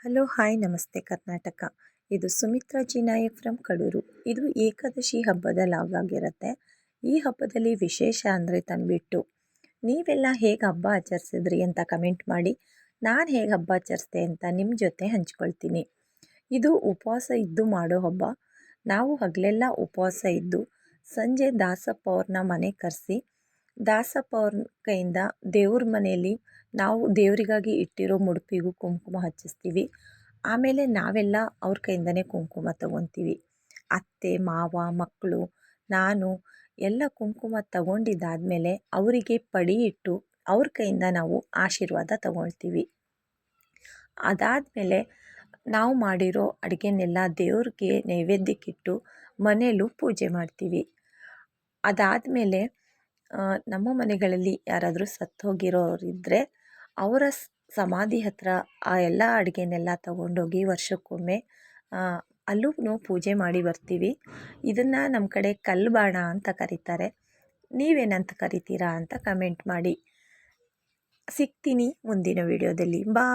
Hello hi ನಮಸ್ತೆ ಕರ್ನಾಟಕ. ಇದು Sumitra G Nayak from Kadur. ಇದು ಏಕಾದಶಿ ಹಬ್ಬದ ಲಾಗ್ ಆಗಿರುತ್ತೆ. ಈ ಹಬ್ಬದಲ್ಲಿ ವಿಶೇಷ ಅಂದರೆ ತಂದುಬಿಟ್ಟು ನೀವೆಲ್ಲ ಹೇಗೆ ಹಬ್ಬ ಆಚರಿಸಿದ್ರಿ ಅಂತ ಕಮೆಂಟ್ ಮಾಡಿ. ನಾನು ಹೇಗೆ ಹಬ್ಬ ಆಚರಿಸ್ದೆ ಅಂತ ನಿಮ್ಮ ಜೊತೆ ಹಂಚ್ಕೊಳ್ತೀನಿ. ಇದು ಉಪವಾಸ ಇದ್ದು ಮಾಡೋ ಹಬ್ಬ. ನಾವು ಹಗಲೆಲ್ಲ ಉಪವಾಸ ಇದ್ದು ಸಂಜೆ ದಾಸಪ್ಪ ಅವ್ರನ್ನ ಮನೆಗೆ ಕರೆಸಿ ದಾಸಪ್ಪ ಅವ್ರ ಕೈಯಿಂದ ದೇವ್ರ ಮನೆಯಲ್ಲಿ ನಾವು ದೇವರಿಗಾಗಿ ಇಟ್ಟಿರೋ ಮುಡುಪಿಗೂ ಕುಂಕುಮ ಹಚ್ಚಿಸ್ತೀವಿ. ಆಮೇಲೆ ನಾವೆಲ್ಲ ಅವ್ರ ಕೈಯಿಂದನೇ ಕುಂಕುಮ ತಗೊತೀವಿ. ಅತ್ತೆ ಮಾವ ಮಕ್ಕಳು ನಾನು ಎಲ್ಲ ಕುಂಕುಮ ತಗೊಂಡಿದ್ದಾದಮೇಲೆ ಅವರಿಗೆ ಪಡಿ ಇಟ್ಟು ಅವ್ರ ಕೈಯಿಂದ ನಾವು ಆಶೀರ್ವಾದ ತಗೊಳ್ತೀವಿ. ಅದಾದಮೇಲೆ ನಾವು ಮಾಡಿರೋ ಅಡುಗೆನೆಲ್ಲ ದೇವ್ರಿಗೆ ನೈವೇದ್ಯಕ್ಕಿಟ್ಟು ಮನೆಯಲ್ಲೂ ಪೂಜೆ ಮಾಡ್ತೀವಿ. ಅದಾದಮೇಲೆ ನಮ್ಮ ಮನೆಗಳಲ್ಲಿ ಯಾರಾದರೂ ಸತ್ತು ಹೋಗಿರೋರಿದ್ದರೆ ಅವರ ಸಮಾಧಿ ಹತ್ತಿರ ಆ ಎಲ್ಲ ಅಡುಗೆನೆಲ್ಲ ತಗೊಂಡೋಗಿ ವರ್ಷಕ್ಕೊಮ್ಮೆ ಅಲ್ಲೂ ಪೂಜೆ ಮಾಡಿ ಬರ್ತೀವಿ. ಇದನ್ನು ನಮ್ಮ ಕಡೆ ಕಲ್ಬಾಣ ಅಂತ ಕರೀತಾರೆ. ನೀವೇನಂತ ಕರಿತೀರಾ ಅಂತ ಕಮೆಂಟ್ ಮಾಡಿ. ಸಿಗ್ತೀನಿ ಮುಂದಿನ ವಿಡಿಯೋದಲ್ಲಿ. ಬಾಯ್.